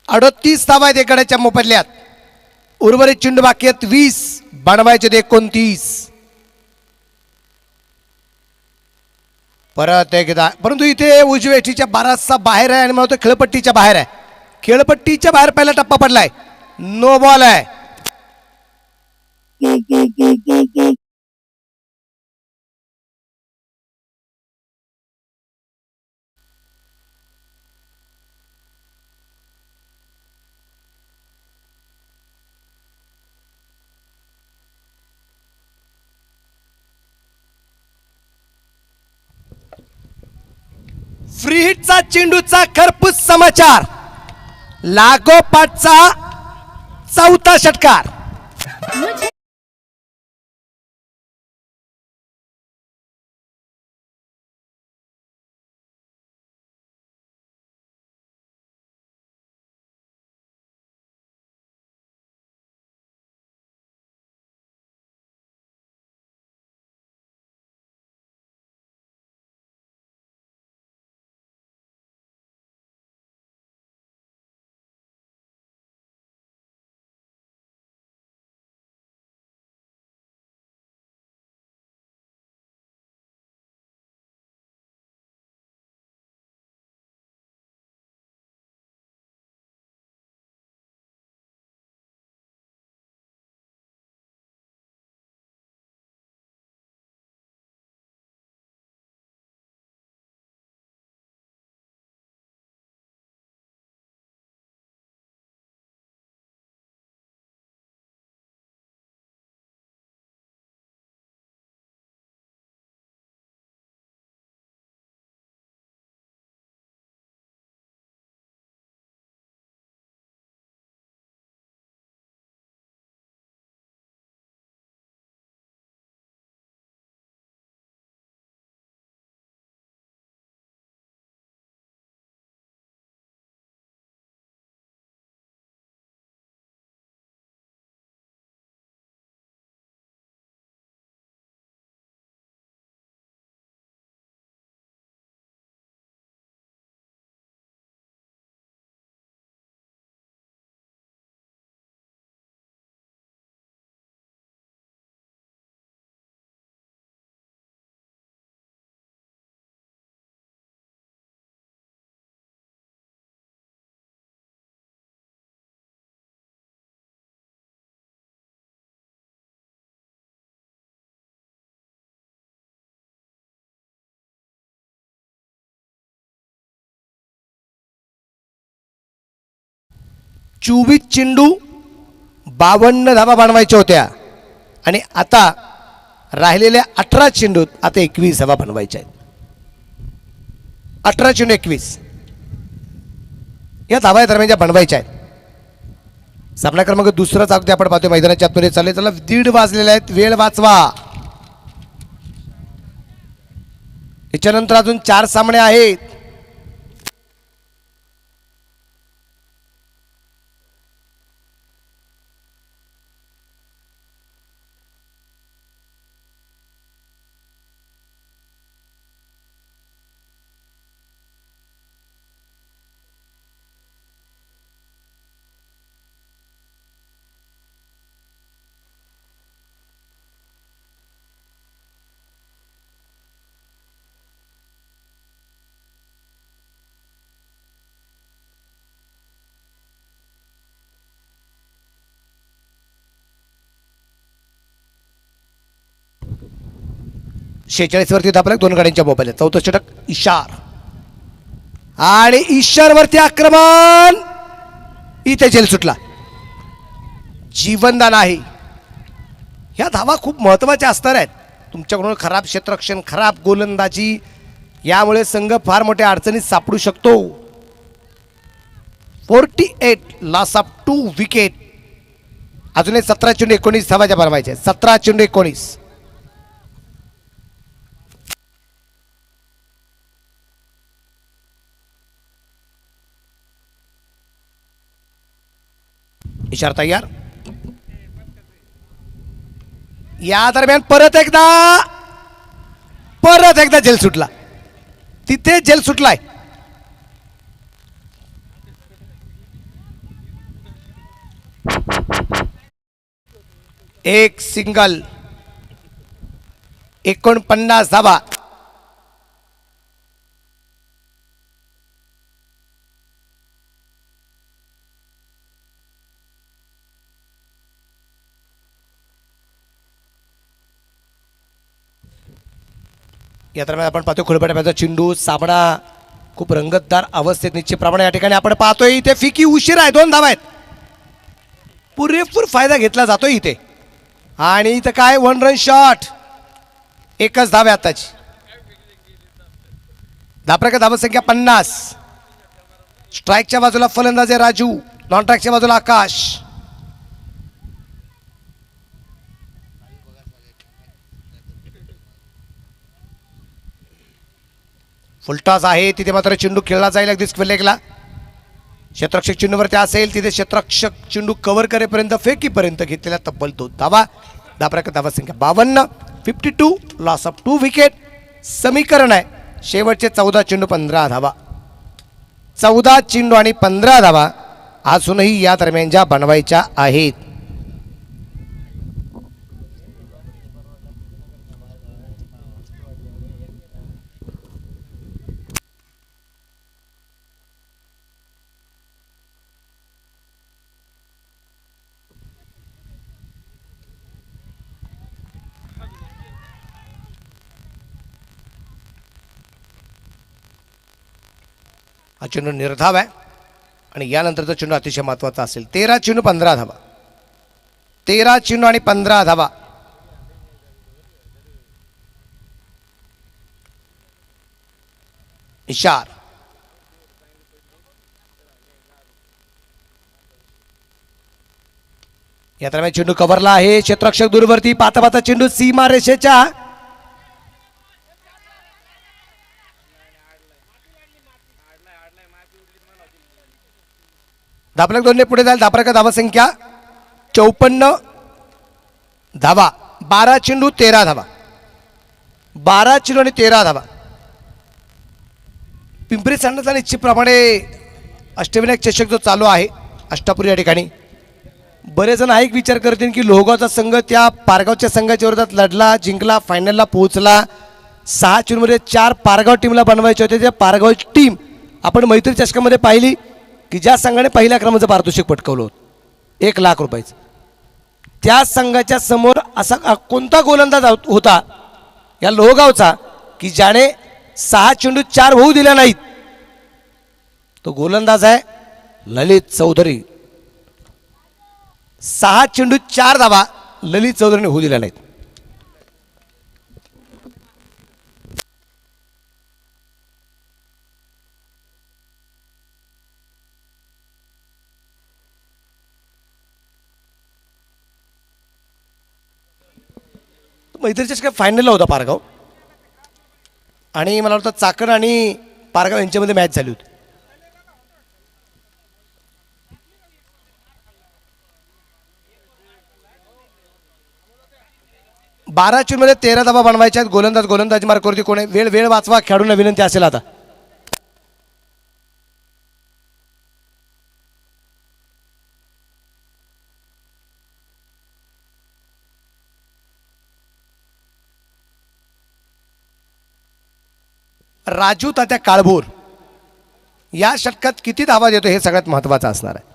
अडोतीस धावा आहेत एकाड्याच्या मोबदल्यात. उर्वरित चेंडू बाकी आहेत 20, बनवायचे 29. परत एकदा, परंतु इथे उजवेठीच्या बराचसा बाहेर आहे आणि मला वाटतं खेळपट्टीच्या बाहेर आहे. खेळपट्टीच्या बाहेर पहिला टप्पा पडलाय. नो बॉल आहे. फ्री हिटचा चेंडूचा खरपूस समाचार. लागोपाठचा 4था षटकार. 24 चेंडू 52 धावा बनवायच्या होत्या आणि आता राहिलेल्या 18 चेंडूत आता 21 धावा बनवायच्या आहेत. 18 चेंडू 21 या धावा दरम्यान बनवायच्या आहेत. सामना क्रमांक दुसराच अगदी आपण पाहतोय मैदानाच्या आतमध्ये चालले. चला 1:30 वाजलेले आहेत, वेळ वाचवा. याच्यानंतर अजून 4 सामने आहेत. शेचाळीस वरती दाबला 2 गाड्यांच्या मोबाईल. चौथं षटक इशार आणि इशार वरती आक्रमण. इथे झेल सुटला. जीवनदान आहे. ह्या धावा खूप महत्वाच्या असणार आहेत. तुमच्याकडून खराब क्षेत्ररक्षण, खराब गोलंदाजी यामुळे संघ फार मोठ्या अडचणीत सापडू शकतो. 48 लॉस ऑफ 2 विकेट. अजूनही 17 चेंडू 19 धावाच्या बनवायच्या. 17 चेंडू 19. इशारा तयार. या दरम्यान परत एकदा झेल सुटला. तिथे झेल सुटलाय. एक सिंगल. 49 धावा. या दरम्यान आपण पाहतो खुळपट्याचा चेंडू. सामना खूप रंगतदार अवस्थेत निश्चितप्रमाणे या ठिकाणी आपण पाहतोय. इथे फिकी उशीर आहे. 2 धावा आहेत. पुरेपूर फायदा घेतला जातोय इथे. आणि इथं काय 1 रन शॉट. एकच धाव आहे आताची. धापराक धावसंख्या 50. स्ट्राईकच्या बाजूला फलंदाज आहे राजू. नॉन स्ट्राईकच्या बाजूला आकाश. फुलटॉस आहे. तिथे मात्र चेंडू खेळला जाईल अगदी स्क्वेअर लेगला. क्षेत्ररक्षक चेंडूवरती असेल तिथे क्षेत्ररक्षक चेंडू कव्हर करेपर्यंत फेकीपर्यंत घेतलेला तब्बल 2 धावा. धापराक धावसंख्या 52. 52 लॉस ऑफ 2 विकेट. समीकरण आहे शेवटचे 14 चेंडू 15 धावा. 14 चेंडू आणि 15 धावा अजूनही या दरम्यान ज्या बनवायच्या आहेत. हा चेंडू निर्धाव आहे आणि यानंतरचा चेंडू अतिशय महत्त्वाचा असेल. 13 चेंडू 15 धावा. 13 चेंडू आणि 15 धावा. इशार. या दरम्यान चेंडू कव्हरला आहे. क्षेत्ररक्षक दूरवरती. पाता पाता चेंडू सीमा रेषेच्या धापलक 2 पुढे जाईल. धापराक धावसंख्या 54 धावा. 12 चेंडू 13 धावा. 12 चेंडू आणि 13 धावा. पिंपरी चिंचवडचा निश्चितप्रमाणे अष्टविनायक चषक जो चालू आहे अष्टापूर या ठिकाणी बरेच जण हा एक विचार करतील की लोहगावचा संघ त्या पारगावच्या संघाच्या विरोधात लढला, जिंकला, फायनलला पोहोचला. 6 चेंडूमध्ये 4 पारगाव टीमला बनवायचे होते. त्या पारगावची टीम आपण मैत्री चषकामध्ये पाहिली की ज्या संघाने पहिल्या क्रमांकाचं पारितोषिक पटकवलं होतं 1 लाख रुपयाचं. त्या संघाच्या समोर असा कोणता गोलंदाज होता या लोहगावचा की ज्याने 6 चेंडू 4 होऊ दिल्या नाहीत. तो गोलंदाज आहे ललित चौधरी. 6 चेंडू 4 धावा ललित चौधरीने होऊ दिल्या नाहीत. मैत्रीच्या काय फायनलला होता पारगाव आणि मला वाटतं चाकण आणि पारगाव यांच्यामध्ये मॅच झाली होती. बारा चेंडूमध्ये 13 धावा बनवायच्या आहेत. गोलंदाज मार्कवरती कोण आहे? वेळ वाचवा, खेळाडूंना विनंती असेल आता. राजू तात्या काळभोर या षटकात किती धावा देतो हे सगळ्यात महत्वाचं असणार आहे.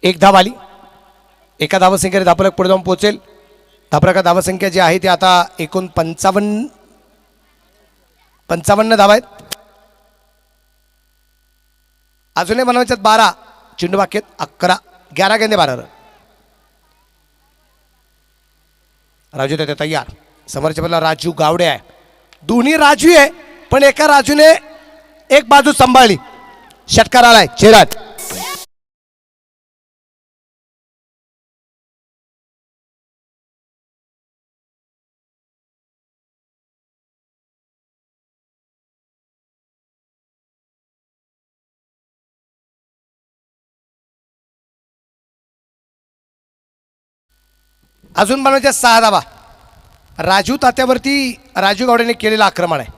एक धाव आली. एका धावसंख्येने धापलक पुढे जाऊन पोहोचेल. धापलका धावसंख्या जी आहे ती आता एकूण 55 धावा आहेत. अजूनही बनवायच्यात 12 चेंडू बाकी आहेत. 11 गेंदे 12 रन. राजू त्याच्या तयार. समोरच्या बाजूला राजू गावडे आहे. दोन्ही राजू आहे पण एका राजूने एक बाजू सांभाळली. षटकार आलाय चेरात. अजून बनवायच्या 6 धावा. राजू तात्यावरती राजू गावडेने केलेलं आक्रमण आहे.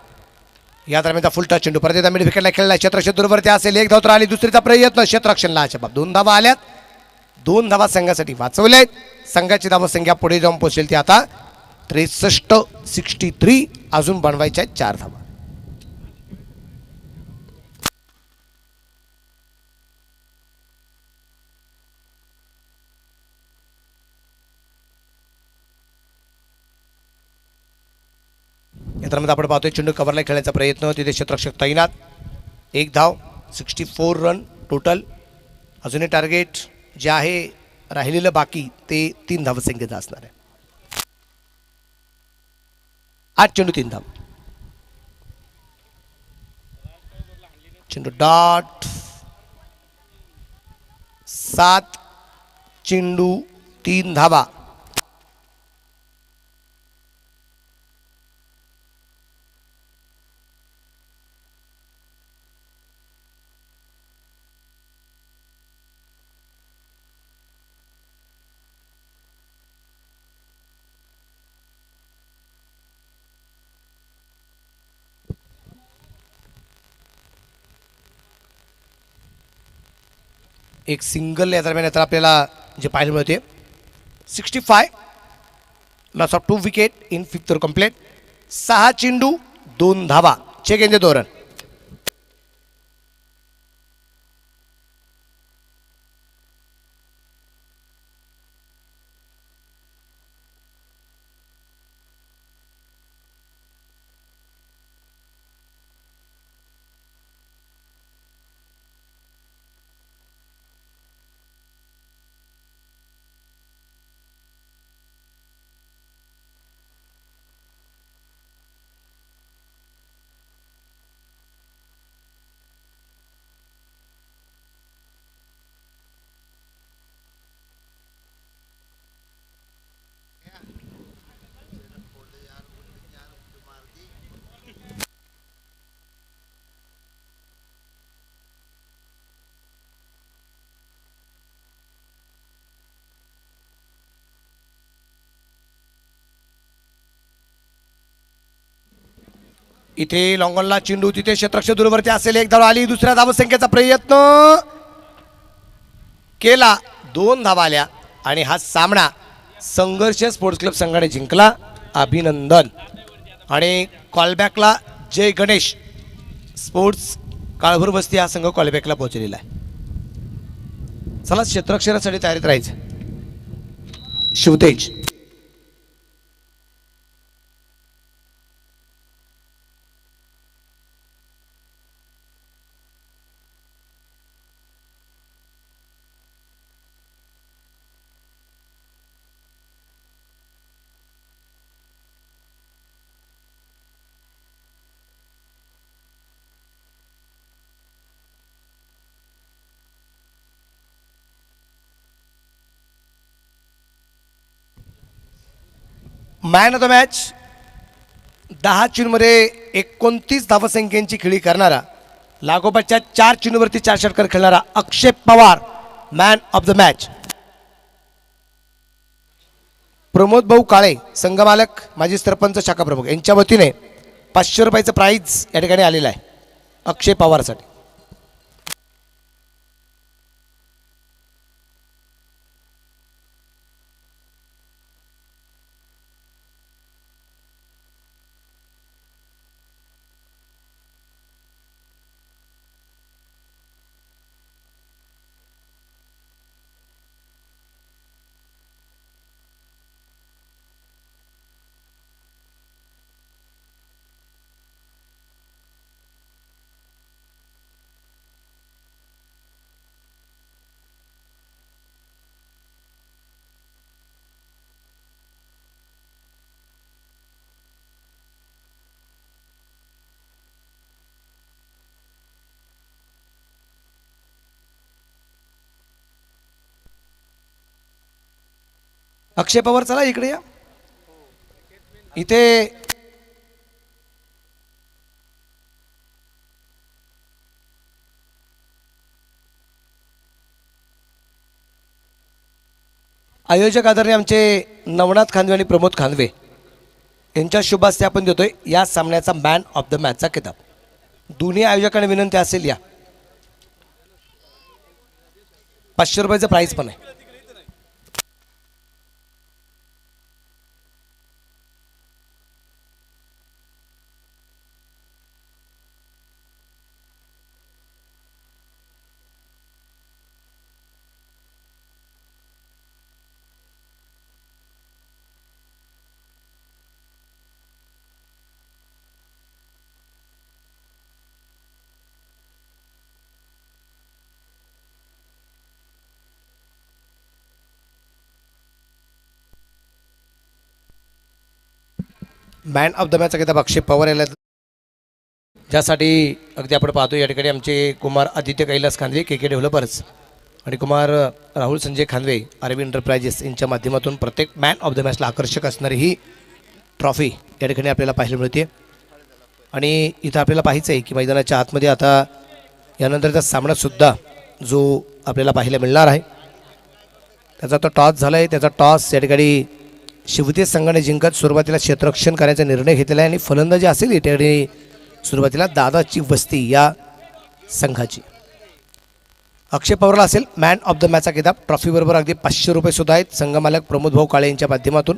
या दरम्यानचा फुलटा चेंडू परत एकदा मिड विकेटला खेळला. क्षेत्ररक्षण दूरवरती असेल. एक धाव तर आली. दुसरीचा प्रयत्न क्षेत्ररक्षणला बाब 2 धावा आल्यात. 2 धावा संघासाठी वाचवल्या आहेत. संघाची धावसंख्या पुढे जाऊन पोहोचेल ती आता 63. अजून बनवायच्या आहेत 4 धावा. यंत्रामध्ये आपण पाहतोय चेंडू कव्हरला खेळण्याचा प्रयत्न. तिथे क्षेत्ररक्षक तैनात. 1 धाव 64 रन टोटल. अजूनही टार्गेट जे आहे राहिलेलं बाकी ते 3 धावसंख्येचं असणार आहे. 8 चेंडू 3 धाव. चेंडू डॉट. 7 चेंडू 3 धावा. एक सिंगल या दरम्यान तर आपल्याला जे पाहायला मिळते 65. Loss of 2 wicket in 5th over complete. 6 चेंडू 2 धावा. 6 गेंदे 2 रन. इथे लॉंगॉनला चेंडू. तिथे क्षेत्ररक्षक दूरवरती असेल. 1 धाव आली. दुसऱ्या धावसंख्येचा प्रयत्न केला. 2 धावा आल्या आणि हा सामना संघर्ष स्पोर्ट्स क्लब संघाने जिंकला. अभिनंदन. आणि कॉलबॅकला जय गणेश स्पोर्ट्स काळभोर वस्ती हा संघ क्वालिफायला पोहोचलेला आहे. चला क्षेत्ररक्षणासाठी तयारीत राहायचं. Shivtej man of the match 10 चेंडूमध्ये 29 धावसंख्येची खेळी करणारा, लागोपाठच्या 4 चेंडूवरती 4 षटकार खेळणारा Akshay Pawar man of the match. Pramod भाऊ काळे संघमालक माजी सरपंच शाखा प्रमुख यांच्या वतीने 500 रुपयाचं प्राइज या ठिकाणी आलेलं आहे अक्षय पवारसाठी. अक्षय पवार चला इकडे या. इथे आयोजक आदरणीय आमचे नवनाथ खांदवे आणि प्रमोद खांदवे यांच्या शुभ हस्ते आपण देतोय या सामन्याचा मॅन ऑफ द मॅचचा किताब. दोन्ही आयोजकांना विनंती असेल या 500 रुपयाचं प्राइज पण आहे. मॅन ऑफ द मॅचचा किताब अक्षय पवार याला, ज्यासाठी अगदी आपण पाहतो या ठिकाणी आमचे कुमार आदित्य कैलास खांदवे के डेव्हलपर्स आणि कुमार राहुल संजय खांदवे आरबी एंटरप्राइजेस यांच्या माध्यमातून प्रत्येक मॅन ऑफ द मॅचला आकर्षक असणारी ही ट्रॉफी या ठिकाणी आपल्याला पाहायला मिळते. आणि इथं आपल्याला पाहायचं आहे की मैदानाच्या आतमध्ये आता यानंतरचा सामनासुद्धा जो आपल्याला पाहायला मिळणार आहे त्याचा तो टॉस झाला आहे. त्याचा टॉस या ठिकाणी शिवतेज संघाने जिंकत सुरुवातीला क्षेत्ररक्षण करण्याचा निर्णय घेतलेला आहे आणि फलंदाजी असेल या ठिकाणी सुरुवातीला दादाची वस्ती या संघाची. अक्षय पवारला असेल मॅन ऑफ द मॅचचा किताब. ट्रॉफीबरोबर अगदी 500 रुपये सुद्धा आहेत संघमालक प्रमोद भाऊ काळे यांच्या माध्यमातून.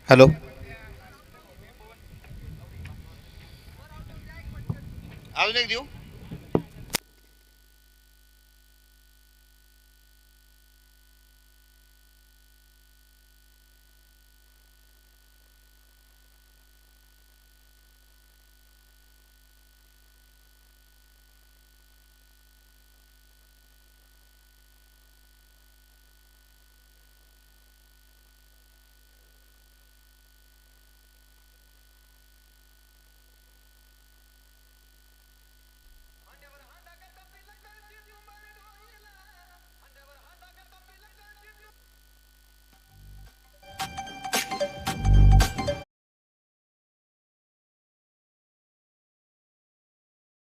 हॅलो, अजून एक देऊ.